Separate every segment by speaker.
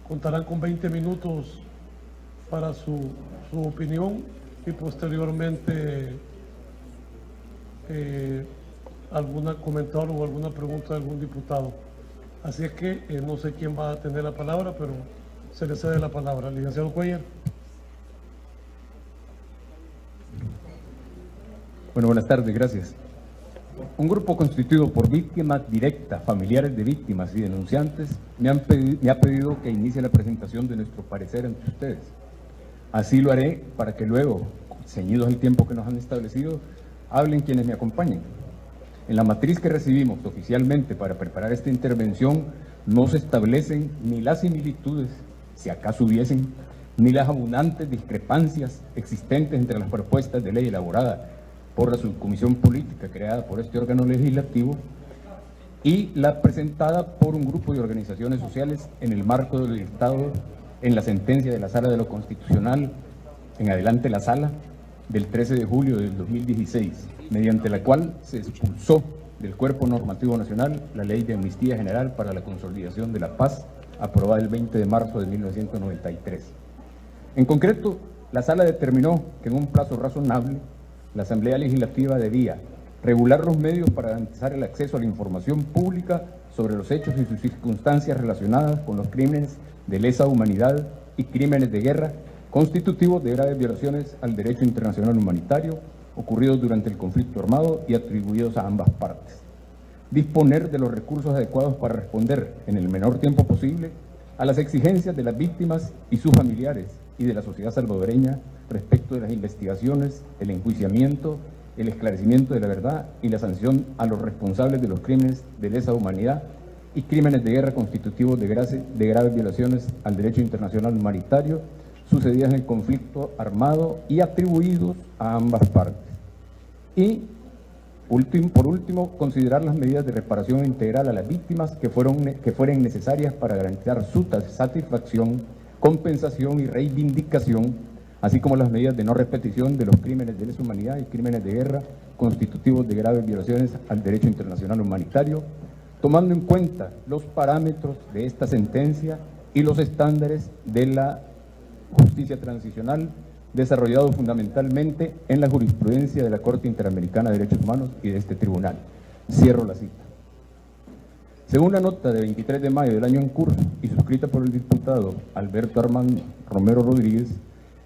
Speaker 1: Contarán con 20 minutos para su opinión y posteriormente algún comentario o alguna pregunta de algún diputado. Así es que no sé quién va a tener la palabra, pero se le cede la palabra. Licenciado Cuellar.
Speaker 2: Bueno, buenas tardes, gracias. Un grupo constituido por víctimas directas, familiares de víctimas y denunciantes me ha pedido que inicie la presentación de nuestro parecer ante ustedes. Así lo haré para que luego, ceñidos al tiempo que nos han establecido, hablen quienes me acompañen. En la matriz que recibimos oficialmente para preparar esta intervención no se establecen ni las similitudes, si acaso hubiesen, ni las abundantes discrepancias existentes entre las propuestas de ley elaboradas por la subcomisión política creada por este órgano legislativo y la presentada por un grupo de organizaciones sociales en el marco del dictado en la sentencia de la Sala de lo Constitucional, en adelante la Sala, del 13 de julio del 2016, mediante la cual se expulsó del cuerpo normativo nacional la Ley de Amnistía General para la Consolidación de la Paz, aprobada el 20 de marzo de 1993. En concreto, la Sala determinó que en un plazo razonable la Asamblea Legislativa debía regular los medios para garantizar el acceso a la información pública sobre los hechos y sus circunstancias relacionadas con los crímenes de lesa humanidad y crímenes de guerra constitutivos de graves violaciones al derecho internacional humanitario ocurridos durante el conflicto armado y atribuidos a ambas partes. Disponer de los recursos adecuados para responder en el menor tiempo posible a las exigencias de las víctimas y sus familiares y de la sociedad salvadoreña respecto de las investigaciones, el enjuiciamiento, el esclarecimiento de la verdad y la sanción a los responsables de los crímenes de lesa humanidad y crímenes de guerra constitutivos de graves violaciones al derecho internacional humanitario sucedidas en el conflicto armado y atribuidos a ambas partes. Y, por último, considerar las medidas de reparación integral a las víctimas que fueran necesarias para garantizar su satisfacción, compensación y reivindicación, así como las medidas de no repetición de los crímenes de lesa humanidad y crímenes de guerra constitutivos de graves violaciones al derecho internacional humanitario, tomando en cuenta los parámetros de esta sentencia y los estándares de la justicia transicional desarrollados fundamentalmente en la jurisprudencia de la Corte Interamericana de Derechos Humanos y de este tribunal. Cierro la cita. Según la nota de 23 de mayo del año en curso y suscrita por el diputado Alberto Armando Romero Rodríguez,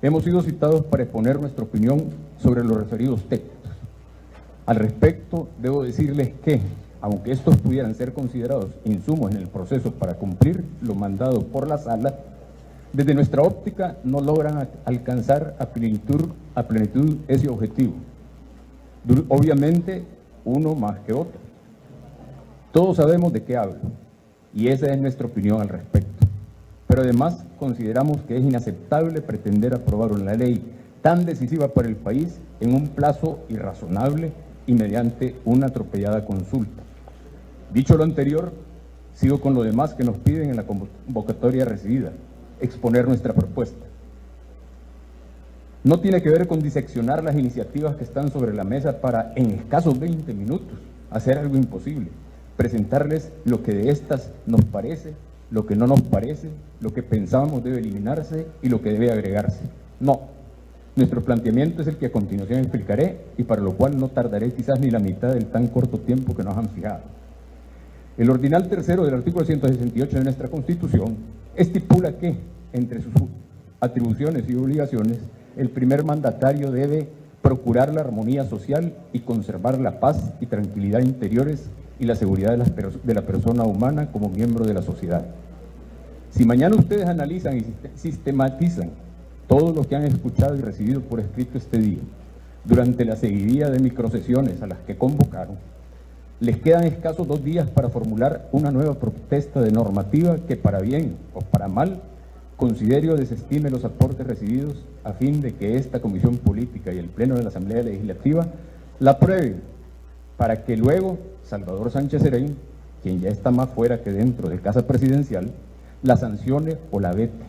Speaker 2: hemos sido citados para exponer nuestra opinión sobre los referidos textos. Al respecto, debo decirles que, aunque estos pudieran ser considerados insumos en el proceso para cumplir lo mandado por la Sala, desde nuestra óptica no logran alcanzar a plenitud ese objetivo. Obviamente, uno más que otro. Todos sabemos de qué hablo, y esa es nuestra opinión al respecto. Pero además consideramos que es inaceptable pretender aprobar una ley tan decisiva para el país en un plazo irrazonable y mediante una atropellada consulta. Dicho lo anterior, sigo con lo demás que nos piden en la convocatoria recibida, exponer nuestra propuesta. No tiene que ver con diseccionar las iniciativas que están sobre la mesa para, en escasos 20 minutos, hacer algo imposible, presentarles lo que de estas nos parece, lo que no nos parece, lo que pensamos debe eliminarse y lo que debe agregarse. No. Nuestro planteamiento es el que a continuación explicaré y para lo cual no tardaré quizás ni la mitad del tan corto tiempo que nos han fijado. El ordinal tercero del artículo 168 de nuestra Constitución estipula que, entre sus atribuciones y obligaciones, el primer mandatario debe procurar la armonía social y conservar la paz y tranquilidad interiores y la seguridad de la persona humana como miembro de la sociedad. Si mañana ustedes analizan y sistematizan todo lo que han escuchado y recibido por escrito este día, durante la seguidilla de microsesiones a las que convocaron, les quedan escasos 2 días para formular una nueva propuesta de normativa que, para bien o para mal, considere o desestime los aportes recibidos a fin de que esta Comisión Política y el Pleno de la Asamblea Legislativa la aprueben, para que luego Salvador Sánchez Serén, quien ya está más fuera que dentro de Casa Presidencial, la sancione o la vete.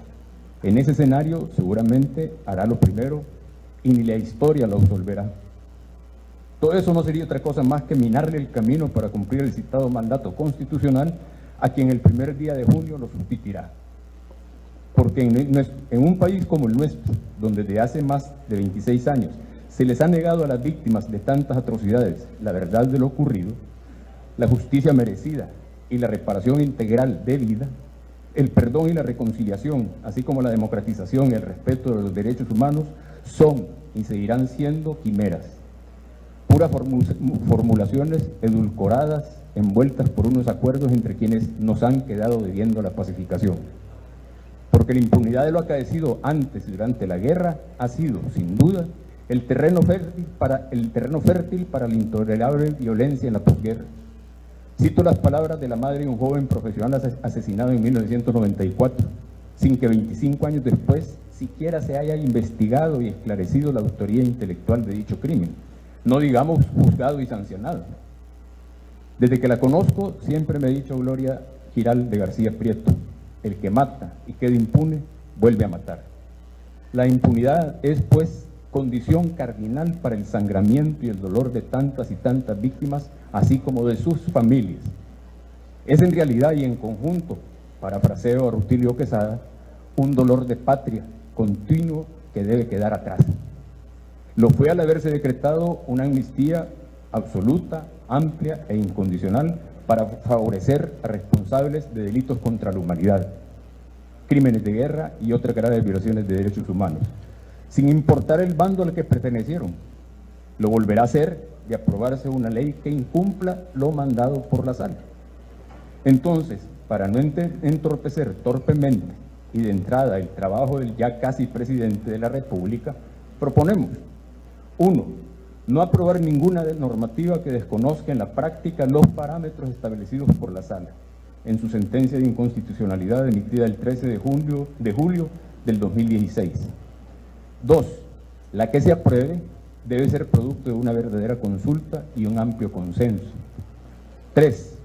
Speaker 2: En ese escenario seguramente hará lo primero y ni la historia lo absolverá. Todo eso no sería otra cosa más que minarle el camino para cumplir el citado mandato constitucional a quien el primer día de junio lo sustituirá. porque en un país como el nuestro, donde desde hace más de 26 años se les ha negado a las víctimas de tantas atrocidades la verdad de lo ocurrido, la justicia merecida y la reparación integral debida, el perdón y la reconciliación, así como la democratización y el respeto de los derechos humanos, son y seguirán siendo quimeras, puras formulaciones edulcoradas, envueltas por unos acuerdos entre quienes nos han quedado debiendo la pacificación. Porque la impunidad de lo acaecido antes y durante la guerra ha sido, sin duda, el terreno fértil para la intolerable violencia en la posguerra. Cito las palabras de la madre de un joven profesional asesinado en 1994, sin que 25 años después siquiera se haya investigado y esclarecido la autoría intelectual de dicho crimen, no digamos juzgado y sancionado. Desde que la conozco, siempre me ha dicho Gloria Giral de García Prieto: el que mata y queda impune, vuelve a matar. La impunidad es, pues, condición cardinal para el sangramiento y el dolor de tantas y tantas víctimas, así como de sus familias. Es en realidad y en conjunto, parafraseo a Rutilio Quesada, un dolor de patria continuo que debe quedar atrás. Lo fue al haberse decretado una amnistía absoluta, amplia e incondicional para favorecer a responsables de delitos contra la humanidad, crímenes de guerra y otras graves violaciones de derechos humanos, sin importar el bando al que pertenecieron. Lo volverá a hacer de aprobarse una ley que incumpla lo mandado por la sala. Entonces, para no entorpecer torpemente y de entrada el trabajo del ya casi presidente de la República, proponemos: 1. No aprobar ninguna normativa que desconozca en la práctica los parámetros establecidos por la sala en su sentencia de inconstitucionalidad emitida el 13 de julio del 2016. 2. La que se apruebe debe ser producto de una verdadera consulta y un amplio consenso. 3.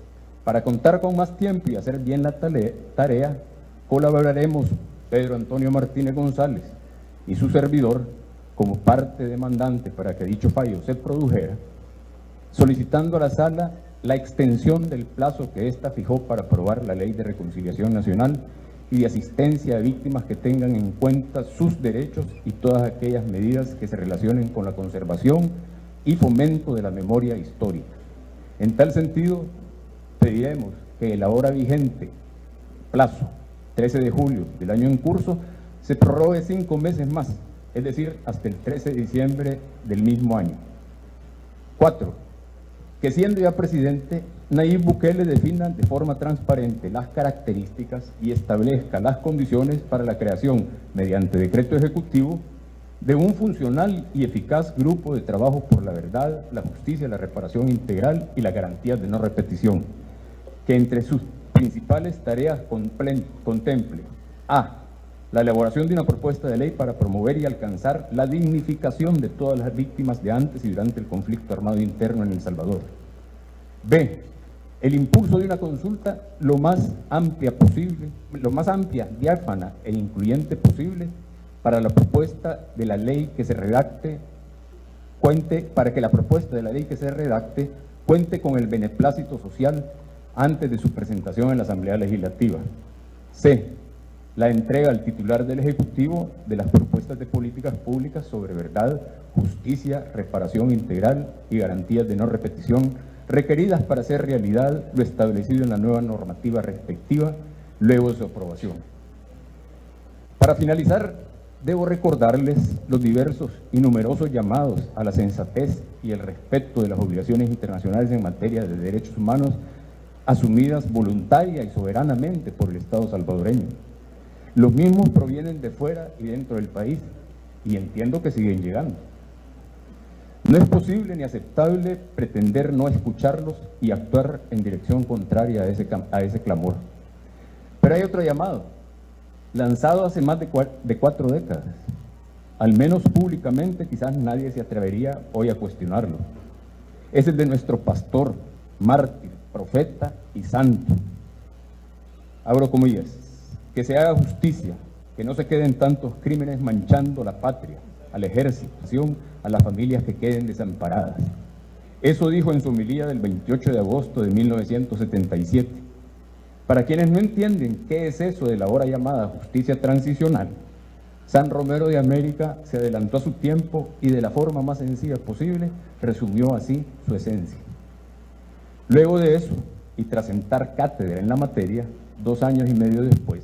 Speaker 2: Para contar con más tiempo y hacer bien la tarea, colaboraremos Pedro Antonio Martínez González y su servidor como parte demandante para que dicho fallo se produjera, solicitando a la sala la extensión del plazo que ésta fijó para aprobar la Ley de Reconciliación Nacional y de asistencia a víctimas que tengan en cuenta sus derechos y todas aquellas medidas que se relacionen con la conservación y fomento de la memoria histórica. En tal sentido, pediremos que el ahora vigente plazo, 13 de julio del año en curso, se prorrogue 5 meses más, es decir, hasta el 13 de diciembre del mismo año. 4. Que siendo ya presidente, Nayib Bukele defina de forma transparente las características y establezca las condiciones para la creación, mediante decreto ejecutivo, de un funcional y eficaz grupo de trabajo por la verdad, la justicia, la reparación integral y las garantías de no repetición, que entre sus principales tareas contemple: a. La elaboración de una propuesta de ley para promover y alcanzar la dignificación de todas las víctimas de antes y durante el conflicto armado interno en El Salvador. B. El impulso de una consulta lo más amplia, diáfana e incluyente posible para la propuesta de la ley que se redacte cuente con el beneplácito social antes de su presentación en la Asamblea Legislativa. C. La entrega al titular del Ejecutivo de las propuestas de políticas públicas sobre verdad, justicia, reparación integral y garantías de no repetición requeridas para hacer realidad lo establecido en la nueva normativa respectiva luego de su aprobación. Para finalizar, debo recordarles los diversos y numerosos llamados a la sensatez y el respeto de las obligaciones internacionales en materia de derechos humanos asumidas voluntaria y soberanamente por el Estado salvadoreño. Los mismos provienen de fuera y dentro del país, y entiendo que siguen llegando. No es posible ni aceptable pretender no escucharlos y actuar en dirección contraria a ese clamor. Pero hay otro llamado, lanzado hace más de 4 décadas. Al menos públicamente quizás nadie se atrevería hoy a cuestionarlo. Es el de nuestro pastor, mártir, profeta y santo. Abro comillas: que se haga justicia, que no se queden tantos crímenes manchando la patria, al ejército, a las familias que queden desamparadas. Eso dijo en su homilía del 28 de agosto de 1977. Para quienes no entienden qué es eso de la ahora llamada justicia transicional, San Romero de América se adelantó a su tiempo y de la forma más sencilla posible resumió así su esencia. Luego de eso, y tras sentar cátedra en la materia, 2 años y medio después,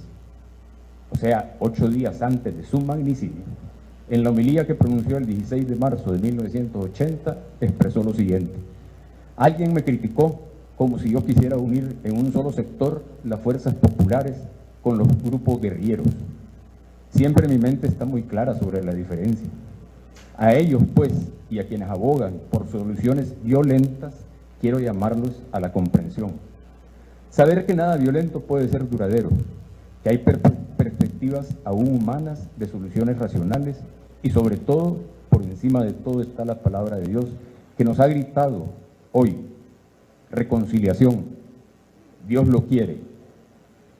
Speaker 2: o sea, 8 días antes de su magnicidio, en la homilía que pronunció el 16 de marzo de 1980, expresó lo siguiente: alguien me criticó como si yo quisiera unir en un solo sector las fuerzas populares con los grupos guerrilleros. Siempre mi mente está muy clara sobre la diferencia. A ellos, pues, y a quienes abogan por soluciones violentas, quiero llamarlos a la comprensión. Saber que nada violento puede ser duradero, que hay perspectivas aún humanas de soluciones racionales y sobre todo, por encima de todo está la palabra de Dios que nos ha gritado hoy: reconciliación. Dios lo quiere.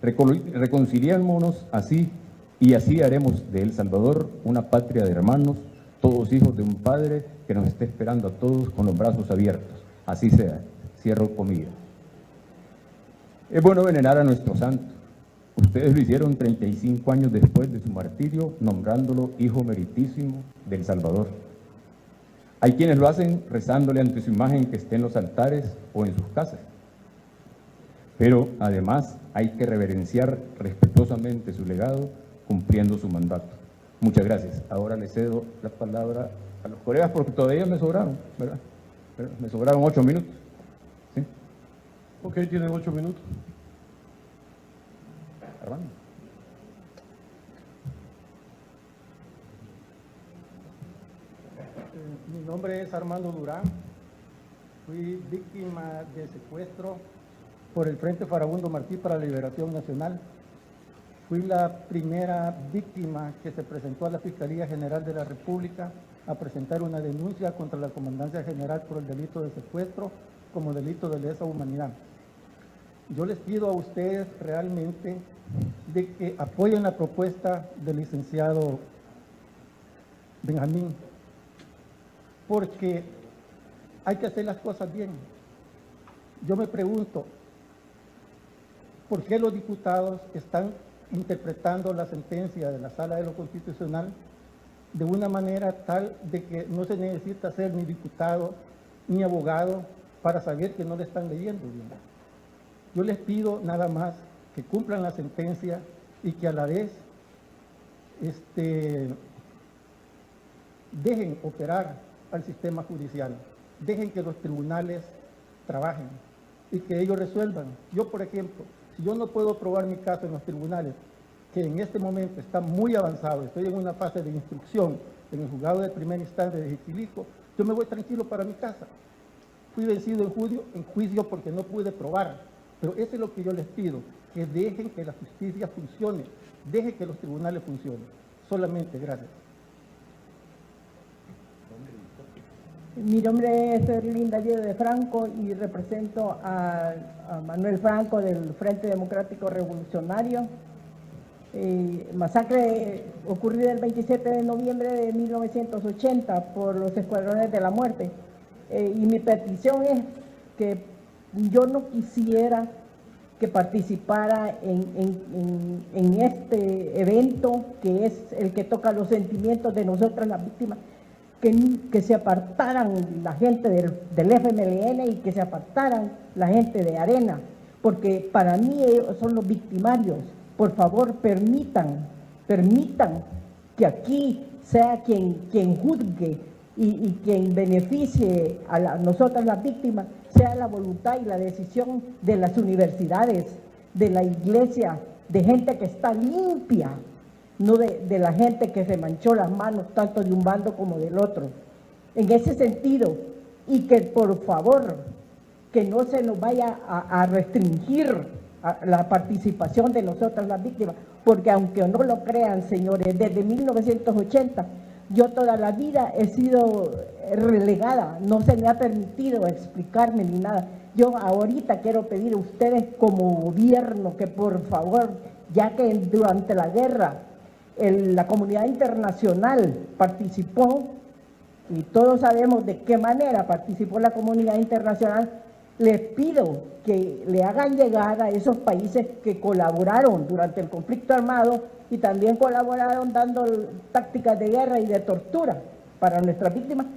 Speaker 2: Reconciliémonos así y así haremos de El Salvador una patria de hermanos, todos hijos de un Padre que nos esté esperando a todos con los brazos abiertos. Así sea. Cierro comillas. Es bueno venerar a nuestro santo. Ustedes lo hicieron 35 años después de su martirio, nombrándolo hijo meritísimo del Salvador. Hay quienes lo hacen rezándole ante su imagen que esté en los altares o en sus casas. Pero además hay que reverenciar respetuosamente su legado, cumpliendo su mandato. Muchas gracias. Ahora le cedo la palabra a los colegas porque todavía me sobraron, ¿verdad? Me sobraron 8 minutos. ¿Sí?
Speaker 1: Ok, tienen 8 minutos.
Speaker 2: Armando.
Speaker 3: Mi nombre es Armando Durán. Fui víctima de secuestro por el Frente Farabundo Martí para la Liberación Nacional. Fui la primera víctima que se presentó a la Fiscalía General de la República a presentar una denuncia contra la Comandancia General por el delito de secuestro como delito de lesa humanidad. Yo les pido a ustedes realmente de que apoyen la propuesta del licenciado Benjamín, porque hay que hacer las cosas bien. Yo me pregunto, ¿por qué los diputados están interpretando la sentencia de la Sala de lo Constitucional de una manera tal de que no se necesita ser ni diputado ni abogado para saber que no le están leyendo bien? Yo les pido nada más que cumplan la sentencia y que a la vez dejen operar al sistema judicial, dejen que los tribunales trabajen y que ellos resuelvan. Yo, por ejemplo, si yo no puedo probar mi caso en los tribunales, que en este momento está muy avanzado, estoy en una fase de instrucción en el juzgado de primera instancia de Jiquilico, yo me voy tranquilo para mi casa. Fui vencido en juicio porque no pude probar, pero eso es lo que yo les pido, que dejen que la justicia funcione, dejen que los tribunales funcionen. Solamente, gracias.
Speaker 4: Mi nombre es Erlinda de Franco y represento a Manuel Franco del Frente Democrático Revolucionario. Masacre ocurrida el 27 de noviembre de 1980 por los Escuadrones de la Muerte. Y mi petición es que yo no quisiera que participara en este evento que es el que toca los sentimientos de nosotras las víctimas, que se apartaran la gente del FMLN y que se apartaran la gente de Arena, porque para mí ellos son los victimarios. Por favor, permitan que aquí sea quien juzgue y quien beneficie a nosotras las víctimas, sea la voluntad y la decisión de las universidades, de la iglesia, de gente que está limpia, no de la gente que se manchó las manos tanto de un bando como del otro. En ese sentido, y que por favor, que no se nos vaya a restringir la participación de nosotras las víctimas, porque aunque no lo crean, señores, desde 1980 yo toda la vida he sido relegada, no se me ha permitido explicarme ni nada. Yo ahorita quiero pedir a ustedes como gobierno que por favor, ya que durante la guerra la comunidad internacional participó, y todos sabemos de qué manera participó la comunidad internacional, les pido que le hagan llegar a esos países que colaboraron durante el conflicto armado y también colaboraron dando tácticas de guerra y de tortura para nuestras víctimas,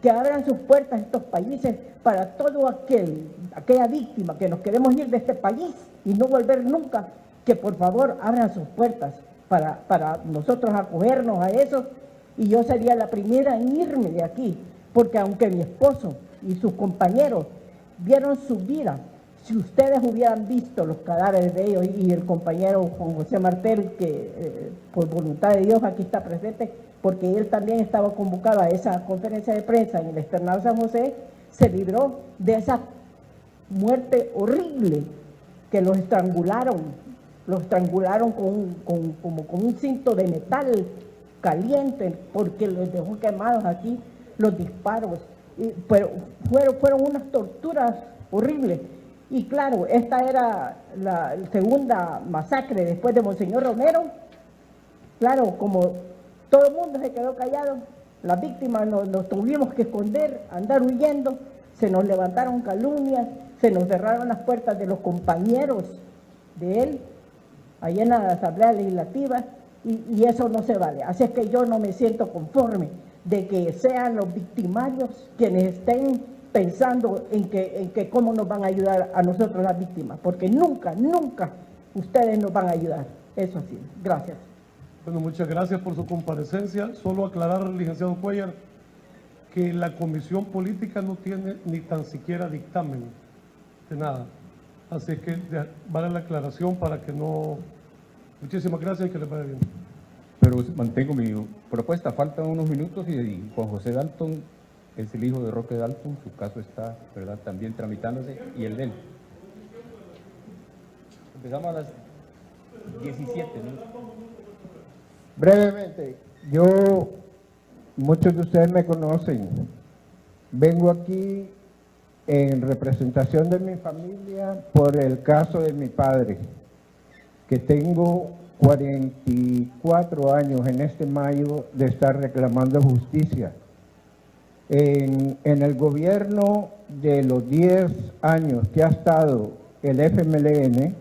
Speaker 4: que abran sus puertas a estos países para todo aquella víctima que nos queremos ir de este país y no volver nunca, que por favor abran sus puertas para nosotros acogernos a eso. Y yo sería la primera en irme de aquí, porque aunque mi esposo y sus compañeros dieron su vida, si ustedes hubieran visto los cadáveres de ellos y el compañero Juan José Martel, que por voluntad de Dios aquí está presente, porque él también estaba convocado a esa conferencia de prensa en el Externado San José, se libró de esa muerte horrible que los estrangularon como con un cinto de metal caliente, porque los dejó quemados aquí los disparos, pero fueron unas torturas horribles. Y claro, esta era la segunda masacre después de Monseñor Romero. Claro, como todo el mundo se quedó callado, las víctimas nos tuvimos que esconder, andar huyendo, se nos levantaron calumnias, se nos cerraron las puertas de los compañeros de él, allá en la Asamblea Legislativa, y eso no se vale. Así es que yo no me siento conforme de que sean los victimarios quienes estén pensando en que cómo nos van a ayudar a nosotros las víctimas, porque nunca ustedes nos van a ayudar. Eso sí, gracias.
Speaker 1: Bueno, muchas gracias por su comparecencia. Solo aclarar al licenciado Cuellar que la comisión política no tiene ni tan siquiera dictamen de nada. Así que vale la aclaración para que no... Muchísimas gracias y que les vaya bien.
Speaker 2: Pero mantengo mi propuesta, faltan unos minutos y Juan José Dalton es el hijo de Roque Dalton, su caso está, ¿verdad?, también tramitándose, y el de él. Empezamos a las 17, ¿no?
Speaker 5: Brevemente, muchos de ustedes me conocen, vengo aquí en representación de mi familia por el caso de mi padre, que tengo 44 años en este mayo de estar reclamando justicia. En el gobierno de los 10 años que ha estado el FMLN,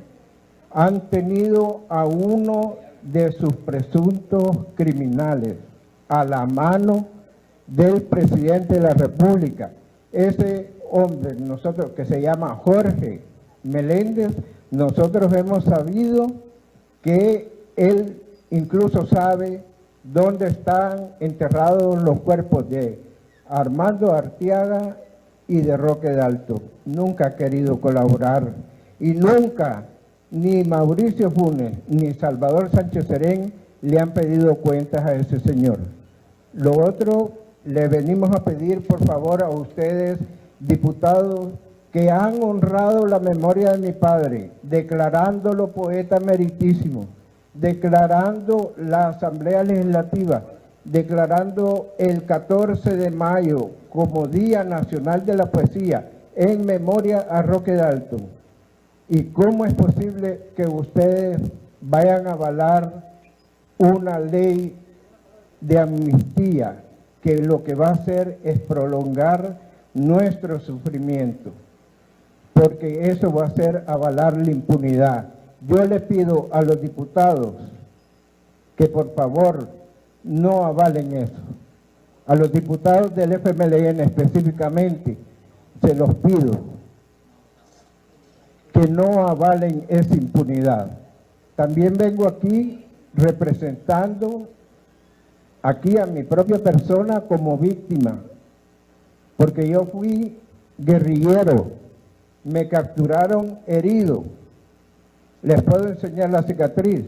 Speaker 5: han tenido a uno de sus presuntos criminales a la mano del presidente de la República. Ese hombre, nosotros, que se llama Jorge Meléndez, nosotros hemos sabido que él incluso sabe dónde están enterrados los cuerpos de Armando Arteaga y de Roque Dalton. Nunca ha querido colaborar y nunca ni Mauricio Funes ni Salvador Sánchez Serén le han pedido cuentas a ese señor. Lo otro, le venimos a pedir por favor a ustedes, diputados, que han honrado la memoria de mi padre, declarándolo poeta meritísimo, declarando la Asamblea Legislativa, declarando el 14 de mayo como Día Nacional de la Poesía en memoria a Roque Dalton. ¿Y cómo es posible que ustedes vayan a avalar una ley de amnistía que lo que va a hacer es prolongar nuestro sufrimiento? Porque eso va a ser avalar la impunidad. Yo le pido a los diputados que por favor no avalen eso. A los diputados del FMLN específicamente, se los pido que no avalen esa impunidad. También vengo aquí representando aquí a mi propia persona como víctima, porque yo fui guerrillero, me capturaron herido. Les puedo enseñar la cicatriz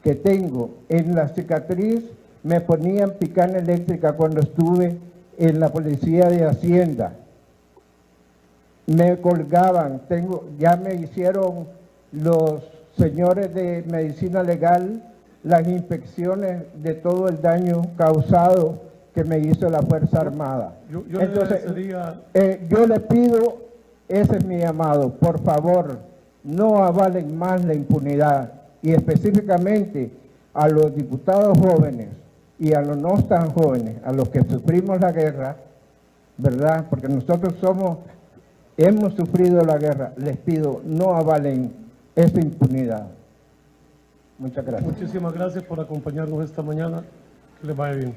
Speaker 5: que tengo. En la cicatriz me ponían picana eléctrica cuando estuve en la Policía de Hacienda. Me colgaban, ya me hicieron los señores de medicina legal las inspecciones de todo el daño causado que me hizo la Fuerza Armada. Entonces, yo le pido, ese es mi llamado, por favor, no avalen más la impunidad, y específicamente a los diputados jóvenes y a los no tan jóvenes, a los que sufrimos la guerra, ¿verdad? Porque nosotros somos hemos sufrido la guerra. Les pido, no avalen esa impunidad. Muchas gracias.
Speaker 1: Muchísimas gracias por acompañarnos esta mañana. Que les vaya bien.